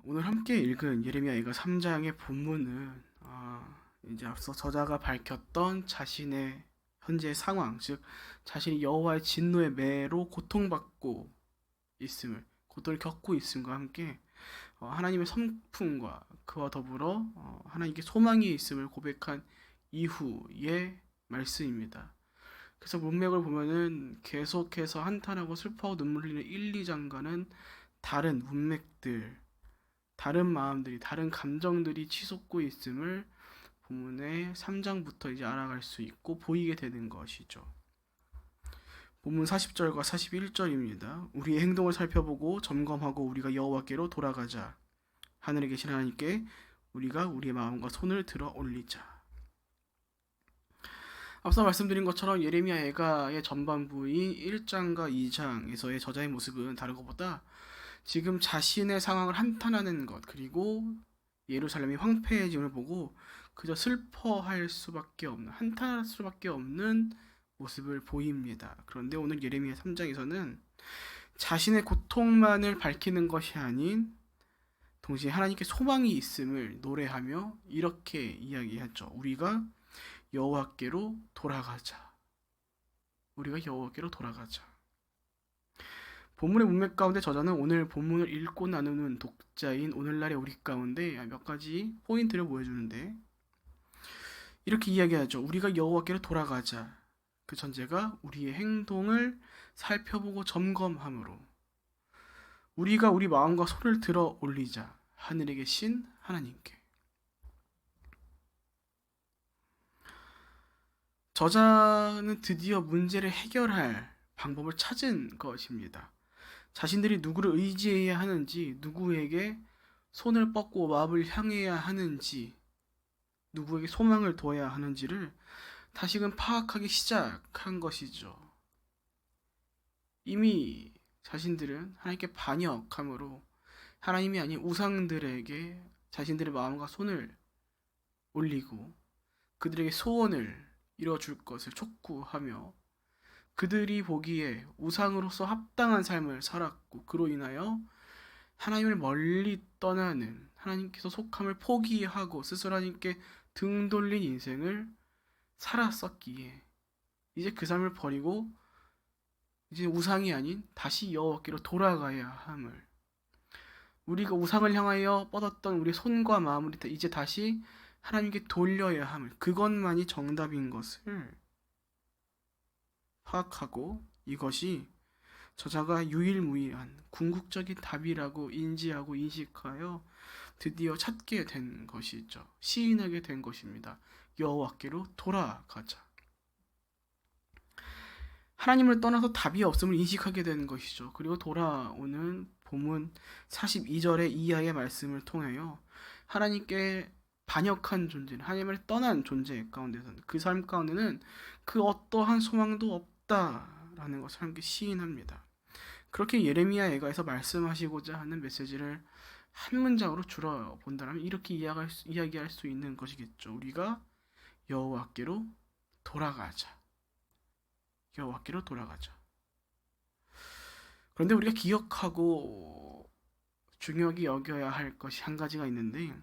오늘 함께 읽은 예레미야가 3장의 본문은 이제 앞서 저자가 밝혔던 자신의 현재 상황, 즉 자신이 여호와의 진노의 매로 고통받고 있음을, 고통을 겪고 있음과 함께 하나님의 성품과 그와 더불어 하나님께 소망이 있음을 고백한 이후의 말씀입니다. 그래서 문맥을 보면은 계속해서 한탄하고 슬퍼하고 눈물 흘리는 1, 2장과는 다른 문맥들, 다른 마음들이, 다른 감정들이 치솟고 있음을 본문의 3장부터 이제 알아갈 수 있고 보이게 되는 것이죠. 본문 40절과 41절입니다. 우리의 행동을 살펴보고 점검하고 우리가 여호와께로 돌아가자. 하늘에 계신 하나님께 우리가 우리의 마음과 손을 들어 올리자. 앞서 말씀드린 것처럼 예레미야 예가의 전반부인 1장과 2장에서의 저자의 모습은 다른 것보다 지금 자신의 상황을 한탄하는 것, 그리고 예루살렘이 황폐해짐을 보고 그저 슬퍼할 수밖에 없는, 한탄할 수밖에 없는 모습을 보입니다. 그런데 오늘 예레미야 3장에서는 자신의 고통만을 밝히는 것이 아닌 동시에 하나님께 소망이 있음을 노래하며 이렇게 이야기하죠. 우리가 여호와께로 돌아가자. 우리가 여호와께로 돌아가자. 본문의 문맥 가운데 저자는 오늘 본문을 읽고 나누는 독자인 오늘날의 우리 가운데 몇 가지 포인트를 보여주는데 이렇게 이야기하죠. 우리가 여호와께로 돌아가자. 그 전제가 우리의 행동을 살펴보고 점검함으로 우리가 우리 마음과 손을 들어 올리자. 하늘에 계신 하나님께. 저자는 드디어 문제를 해결할 방법을 찾은 것입니다. 자신들이 누구를 의지해야 하는지, 누구에게 손을 뻗고 마음을 향해야 하는지, 누구에게 소망을 둬야 하는지를 다시금 파악하기 시작한 것이죠. 이미 자신들은 하나님께 반역함으로 하나님이 아닌 우상들에게 자신들의 마음과 손을 올리고 그들에게 소원을 이뤄줄 것을 촉구하며 그들이 보기에 우상으로서 합당한 삶을 살았고 그로 인하여 하나님을 멀리 떠나는, 하나님께서 속함을 포기하고 스스로 하나님께 등 돌린 인생을 살았었기에 이제 그 삶을 버리고 이제 우상이 아닌 다시 여호와께로 돌아가야 함을, 우리가 우상을 향하여 뻗었던 우리 손과 마음을 이제 다시 하나님께 돌려야 함을, 그것만이 정답인 것을 파악하고 이것이 저자가 유일무이한 궁극적인 답이라고 인지하고 인식하여 드디어 찾게 된 것이죠. 시인하게 된 것입니다. 여호와께로 돌아가자. 하나님을 떠나서 답이 없음을 인식하게 되는 것이죠. 그리고 돌아오는 본문 42절의 이하의 말씀을 통하여 하나님께 반역한 존재, 하나님을 떠난 존재 가운데서는, 그 삶 가운데는 그 어떠한 소망도 없다라는 것을 함께 시인합니다. 그렇게 예레미야 예가에서 말씀하시고자 하는 메시지를 한 문장으로 줄여 본다면 이렇게 이야기할 수 있는 것이겠죠. 우리가 여호와께로 돌아가자. 여호와께로 돌아가자. 그런데 우리가 기억하고 중요하게 여겨야 할 것이 한 가지가 있는데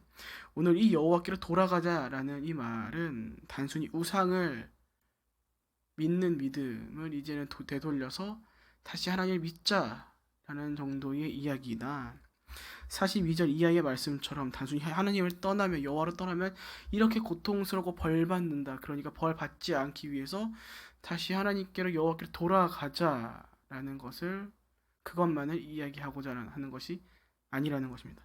오늘 이 여호와께로 돌아가자라는 이 말은 단순히 우상을 믿는 믿음을 이제는 되돌려서 다시 하나님을 믿자라는 정도의 이야기나 42절 이하의 말씀처럼 단순히 하나님을 떠나면, 여호와를 떠나면 이렇게 고통스럽고 벌 받는다, 그러니까 벌 받지 않기 위해서 다시 하나님께로 여호와께로 돌아가자라는 것을, 그것만을 이야기하고자 하는 것이 아니라는 것입니다.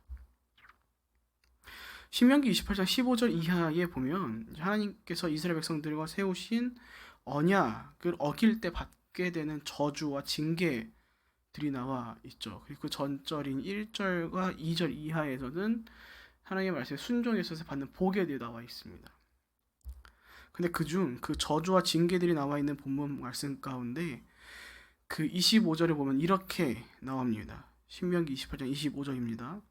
신명기 28장 15절 이하에 보면 하나님께서 이스라엘 백성들과 세우신 언약을 어길 때 받게 되는 저주와 징계들이 나와 있죠. 그리고 그 전절인 1절과 2절 이하에서는 하나님의 말씀에 순종해서 받는 복에들이 나와 있습니다. 근데 그중 그 저주와 징계들이 나와 있는 본문 말씀 가운데 그 25절에 보면 이렇게 나옵니다. 신명기 28장 25절입니다.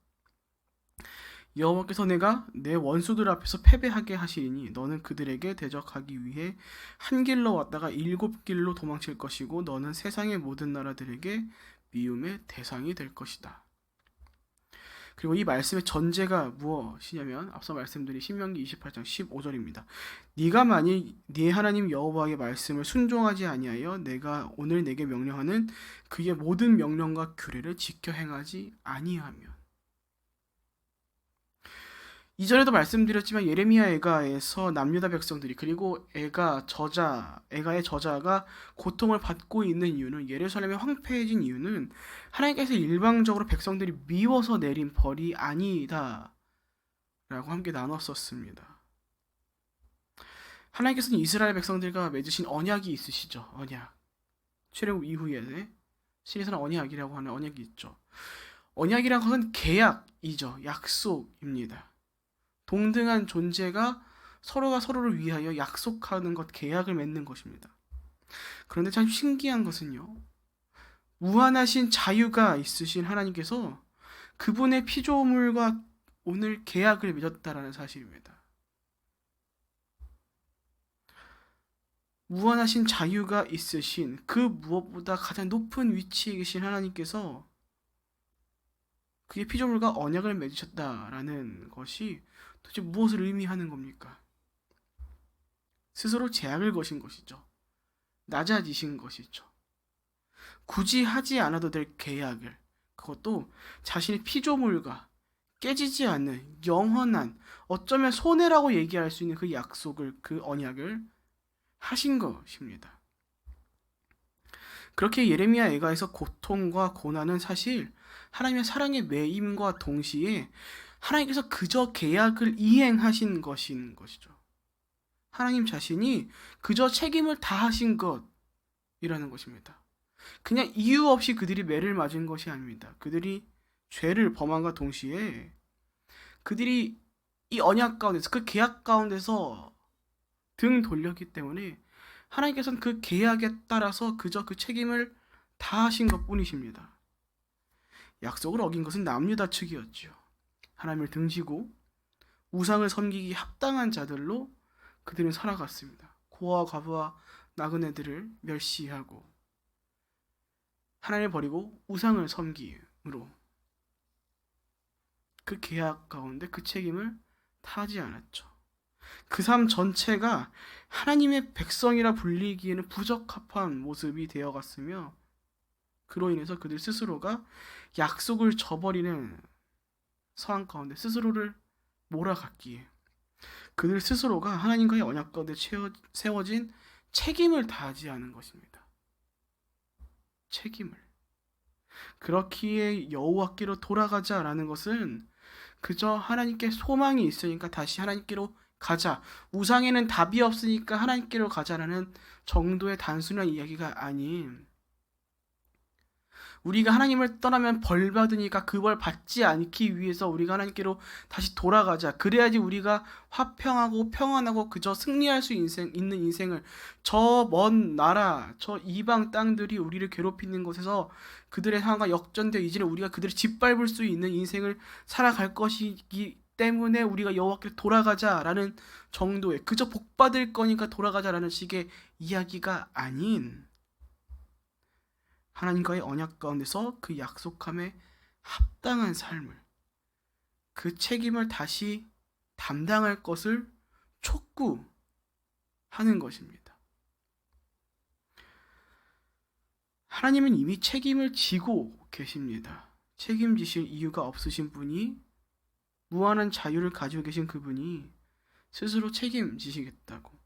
여호와께서 내가 내 원수들 앞에서 패배하게 하시리니 너는 그들에게 대적하기 위해 한 길로 왔다가 7길로 도망칠 것이고 너는 세상의 모든 나라들에게 미움의 대상이 될 것이다. 그리고 이 말씀의 전제가 무엇이냐면 앞서 말씀드린 신명기 28장 15절입니다. 네가 만일 네 하나님 여호와의 말씀을 순종하지 아니하여 내가 오늘 내게 명령하는 그의 모든 명령과 규례를 지켜 행하지 아니하면. 이전에도 말씀드렸지만 예레미야 애가에서 남유다 백성들이 그리고 애가의 저자가 고통을 받고 있는 이유는, 예루살렘이 황폐해진 이유는 하나님께서 일방적으로 백성들이 미워서 내린 벌이 아니다 라고 함께 나눴었습니다. 하나님께서는 이스라엘 백성들과 맺으신 언약이 있으시죠. 언약. 출애굽 이후에 신에서는 언약이라고 하는 언약이 있죠. 언약이라는 것은 계약이죠. 약속입니다. 동등한 존재가 서로가 서로를 위하여 약속하는 것, 계약을 맺는 것입니다. 그런데 참 신기한 것은요, 무한하신 자유가 있으신 하나님께서 그분의 피조물과 오늘 계약을 맺었다라는 사실입니다. 무한하신 자유가 있으신 그 무엇보다 가장 높은 위치에 계신 하나님께서 그의 피조물과 언약을 맺으셨다라는 것이 도대체 무엇을 의미하는 겁니까? 스스로 제약을 거신 것이죠. 낮아지신 것이죠. 굳이 하지 않아도 될 계약을, 그것도 자신의 피조물과 깨지지 않는 영원한, 어쩌면 손해라고 얘기할 수 있는 그 약속을, 그 언약을 하신 것입니다. 그렇게 예레미야 애가에서 고통과 고난은 사실 하나님의 사랑의 매임과 동시에 하나님께서 그저 계약을 이행하신 것인 것이죠. 하나님 자신이 그저 책임을 다하신 것이라는 것입니다. 그냥 이유 없이 그들이 매를 맞은 것이 아닙니다. 그들이 죄를 범함과 동시에 그들이 이 언약 가운데서, 그 계약 가운데서 등 돌렸기 때문에 하나님께서는 그 계약에 따라서 그저 그 책임을 다하신 것뿐이십니다. 약속을 어긴 것은 남유다 측이었죠. 하나님을 등지고 우상을 섬기기 합당한 자들로 그들은 살아갔습니다. 고아와 과부와 나그네들을 멸시하고 하나님을 버리고 우상을 섬김으로 그 계약 가운데 그 책임을 다하지 않았죠. 그 삶 전체가 하나님의 백성이라 불리기에는 부적합한 모습이 되어갔으며, 그로 인해서 그들 스스로가 약속을 저버리는 상황 가운데 스스로를 몰아갔기에 그들 스스로가 하나님과의 언약 가운데 세워진 책임을 다하지 않은 것입니다. 책임을. 그렇기에 여호와께로 돌아가자라는 것은 그저 하나님께 소망이 있으니까 다시 하나님께로 가자, 우상에는 답이 없으니까 하나님께로 가자라는 정도의 단순한 이야기가 아닌, 우리가 하나님을 떠나면 벌 받으니까 그 벌 받지 않기 위해서 우리가 하나님께로 다시 돌아가자. 그래야지 우리가 화평하고 평안하고 그저 승리할 수 있는 인생을, 저 먼 나라, 저 이방 땅들이 우리를 괴롭히는 곳에서 그들의 상황과 역전되어 이제는 우리가 그들을 짓밟을 수 있는 인생을 살아갈 것이기 때문에 우리가 여호와께로 돌아가자라는 정도의, 그저 복 받을 거니까 돌아가자라는 식의 이야기가 아닌, 하나님과의 언약 가운데서 그 약속함에 합당한 삶을, 그 책임을 다시 담당할 것을 촉구하는 것입니다. 하나님은 이미 책임을 지고 계십니다. 책임지실 이유가 없으신 분이, 무한한 자유를 가지고 계신 그분이 스스로 책임지시겠다고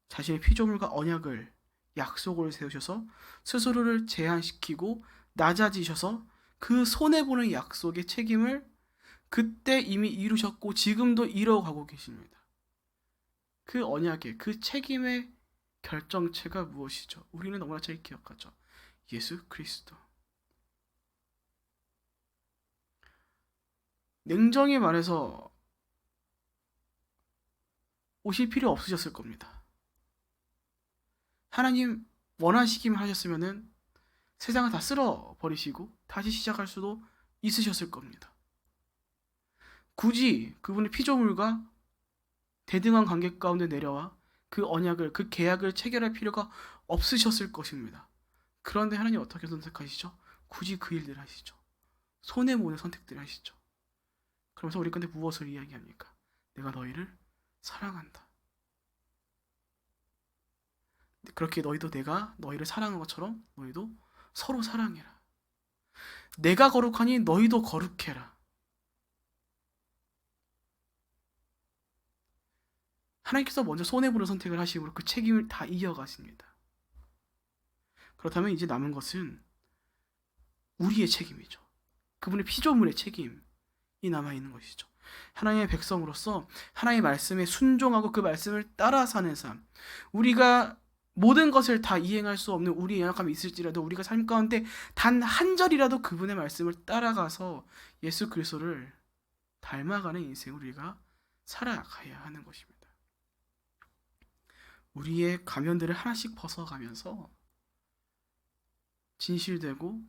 자신의 피조물과 언약을, 약속을 세우셔서 스스로를 제한시키고 낮아지셔서 그 손해보는 약속의 책임을 그때 이미 이루셨고 지금도 이뤄가고 계십니다. 그 언약의, 그 책임의 결정체가 무엇이죠? 우리는 너무나 잘 기억하죠. 예수 그리스도. 냉정히 말해서 오실 필요 없으셨을 겁니다. 하나님 원하시기만 하셨으면은 세상을 다 쓸어버리시고 다시 시작할 수도 있으셨을 겁니다. 굳이 그분의 피조물과 대등한 관계 가운데 내려와 그 언약을, 그 계약을 체결할 필요가 없으셨을 것입니다. 그런데 하나님 어떻게 선택하시죠? 굳이 그 일들을 하시죠. 손해보는 선택들을 하시죠. 그러면서 우리 건데 무엇을 이야기합니까? 내가 너희를 사랑한다. 그렇게 너희도 내가 너희를 사랑한 것처럼 너희도 서로 사랑해라. 내가 거룩하니 너희도 거룩해라. 하나님께서 먼저 손해보는 선택을 하시므로 그 책임을 다 이어가십니다. 그렇다면 이제 남은 것은 우리의 책임이죠. 그분의 피조물의 책임이 남아있는 것이죠. 하나님의 백성으로서 하나님의 말씀에 순종하고 그 말씀을 따라 사는 삶. 우리가 모든 것을 다 이행할 수 없는 우리의 연약함이 있을지라도 우리가 삶 가운데 단 한 절이라도 그분의 말씀을 따라가서 예수 그리스도를 닮아가는 인생을 우리가 살아가야 하는 것입니다. 우리의 가면들을 하나씩 벗어가면서 진실되고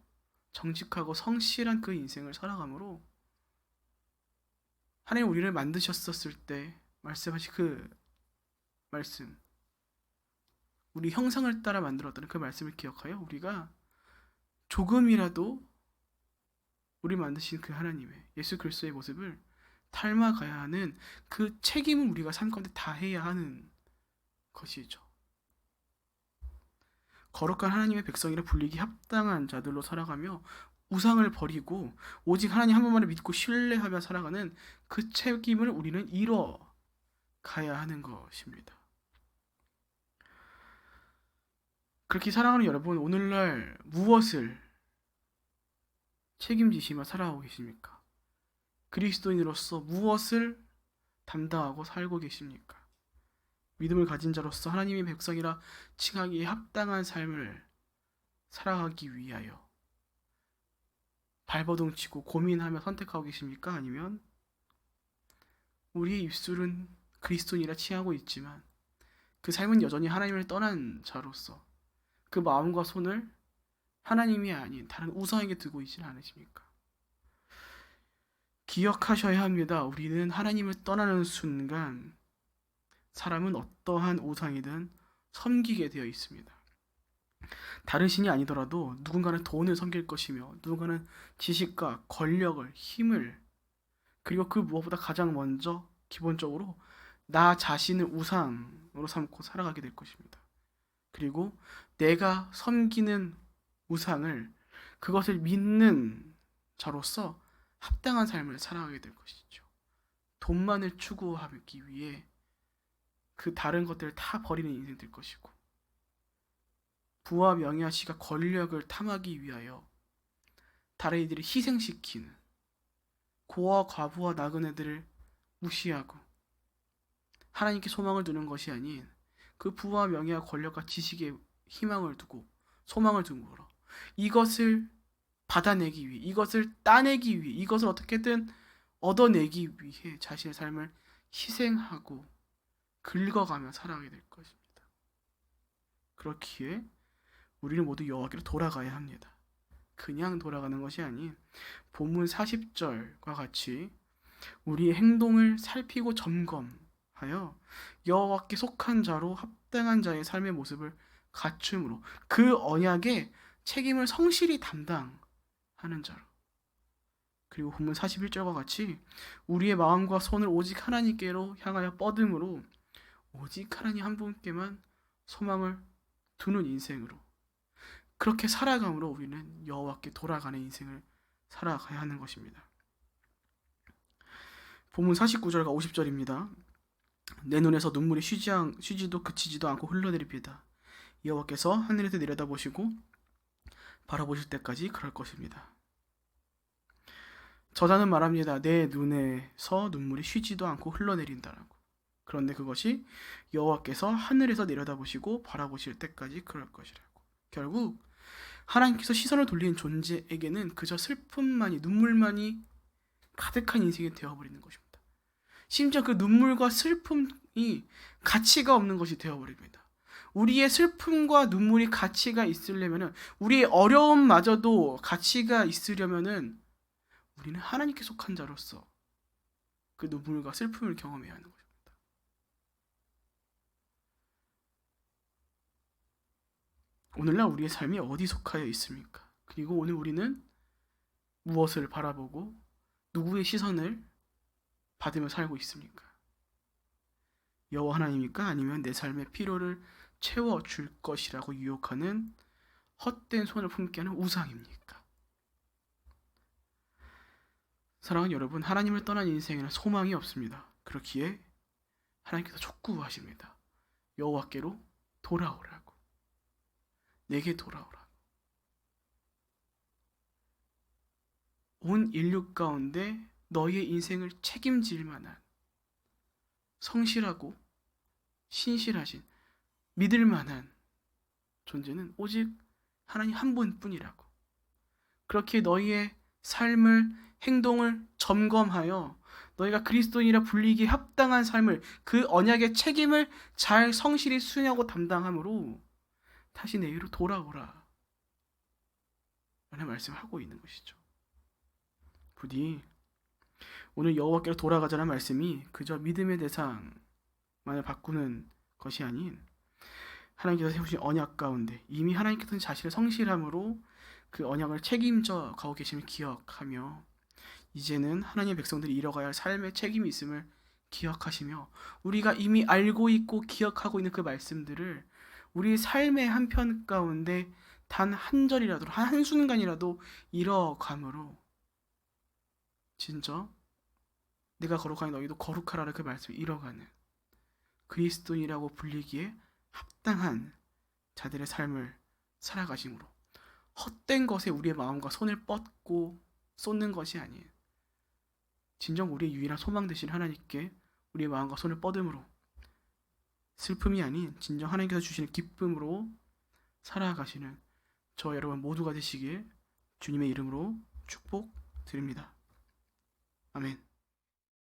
정직하고 성실한 그 인생을 살아가므로 하나님 우리를 만드셨었을 때 말씀하신 그 말씀, 우리 형상을 따라 만들었다는 그 말씀을 기억하여 우리가 조금이라도 우리 만드신 그 하나님의 예수 그리스도의 모습을 닮아가야 하는 그 책임을 우리가 삶 가운데 다해야 하는 것이죠. 거룩한 하나님의 백성이라 불리기 합당한 자들로 살아가며 우상을 버리고 오직 하나님 한 분만을 믿고 신뢰하며 살아가는 그 책임을 우리는 이뤄가야 하는 것입니다. 그렇게 살아가는 여러분, 오늘날 무엇을 책임지시며 살아가고 계십니까? 그리스도인으로서 무엇을 담당하고 살고 계십니까? 믿음을 가진 자로서 하나님의 백성이라 칭하기에 합당한 삶을 살아가기 위하여 발버둥 치고 고민하며 선택하고 계십니까? 아니면 우리의 입술은 그리스도인이라 칭하고 있지만 그 삶은 여전히 하나님을 떠난 자로서 그 마음과 손을 하나님이 아닌 다른 우상에게 두고 있지는 않으십니까? 기억하셔야 합니다. 우리는 하나님을 떠나는 순간 사람은 어떠한 우상이든 섬기게 되어 있습니다. 다른 신이 아니더라도 누군가는 돈을 섬길 것이며 누군가는 지식과 권력을, 힘을, 그리고 그 무엇보다 가장 먼저 기본적으로 나 자신을 우상으로 삼고 살아가게 될 것입니다. 그리고 내가 섬기는 우상을, 그것을 믿는 자로서 합당한 삶을 살아가게 될 것이죠. 돈만을 추구하기 위해 그 다른 것들을 다 버리는 인생 될 것이고, 부와 명예와 시가 권력을 탐하기 위하여 다른 이들을 희생시키는, 고아와 과부와 나그네들을 무시하고 하나님께 소망을 두는 것이 아닌 그 부와 명예와 권력과 지식에 희망을 두고 소망을 두므로 이것을 받아내기 위해, 이것을 따내기 위해, 이것을 어떻게든 얻어내기 위해 자신의 삶을 희생하고 긁어가며 살아가게 될 것입니다. 그렇기에 우리는 모두 여호와께로 돌아가야 합니다. 그냥 돌아가는 것이 아닌 본문 40절과 같이 우리의 행동을 살피고 점검하여 여호와께 속한 자로 합당한 자의 삶의 모습을 갖춤으로 그 언약의 책임을 성실히 담당하는 자로, 그리고 본문 41절과 같이 우리의 마음과 손을 오직 하나님께로 향하여 뻗음으로 오직 하나님 한 분께만 소망을 두는 인생으로, 그렇게 살아감으로 우리는 여호와께 돌아가는 인생을 살아가야 하는 것입니다. 본문 49절과 50절입니다. 내 눈에서 눈물이 쉬지도 그치지도 않고 흘러내립니다. 여호와께서 하늘에서 내려다보시고 바라보실 때까지 그럴 것입니다. 저자는 말합니다. 내 눈에서 눈물이 쉬지도 않고 흘러내린다라고. 그런데 그것이 여호와께서 하늘에서 내려다보시고 바라보실 때까지 그럴 것이라고. 결국 하나님께서 시선을 돌리는 존재에게는 그저 슬픔만이, 눈물만이 가득한 인생이 되어버리는 것입니다. 심지어 그 눈물과 슬픔이 가치가 없는 것이 되어버립니다. 우리의 슬픔과 눈물이 가치가 있으려면, 우리의 어려움마저도 가치가 있으려면 우리는 하나님께 속한 자로서 그 눈물과 슬픔을 경험해야 하는 것입니다. 오늘날 우리의 삶이 어디 속하여 있습니까? 그리고 오늘 우리는 무엇을 바라보고 누구의 시선을 받으며 살고 있습니까? 여호와 하나님입니까? 아니면 내 삶의 필요를 채워줄 것이라고 유혹하는 헛된 손을 품게 하는 우상입니까? 사랑하는 여러분, 하나님을 떠난 인생에는 소망이 없습니다. 그렇기에 하나님께서 촉구하십니다. 여호와께로 돌아오라고. 내게 돌아오라고. 온 인류 가운데 너의 인생을 책임질 만한 성실하고 신실하신 믿을 만한 존재는 오직 하나님 한 분뿐이라고. 그렇게 너희의 삶을 행동을 점검하여 너희가 그리스도인이라 불리기에 합당한 삶을 그 언약의 책임을 잘 성실히 수행하고 담당함으로 다시 내게로 돌아오라 라는 말씀을 하고 있는 것이죠. 부디 오늘 여호와께로 돌아가자는 말씀이 그저 믿음의 대상만을 바꾸는 것이 아닌 하나님께서 세우신 언약 가운데 이미 하나님께서는 자신의 성실함으로 그 언약을 책임져 가고 계심을 기억하며 이제는 하나님의 백성들이 이뤄가야 할 삶의 책임이 있음을 기억하시며 우리가 이미 알고 있고 기억하고 있는 그 말씀들을 우리 삶의 한편 가운데 단 한 절이라도 한순간이라도 이뤄감으로 진짜 내가 거룩하니 너희도 거룩하라는 그 말씀을 이뤄가는 그리스도인이라고 불리기에 합당한 자들의 삶을 살아가심으로 헛된 것에 우리의 마음과 손을 뻗고 쏟는 것이 아닌 진정 우리의 유일한 소망 되신 하나님께 우리의 마음과 손을 뻗음으로 슬픔이 아닌 진정 하나님께서 주시는 기쁨으로 살아가시는 저와 여러분 모두가 되시길 주님의 이름으로 축복드립니다. 아멘.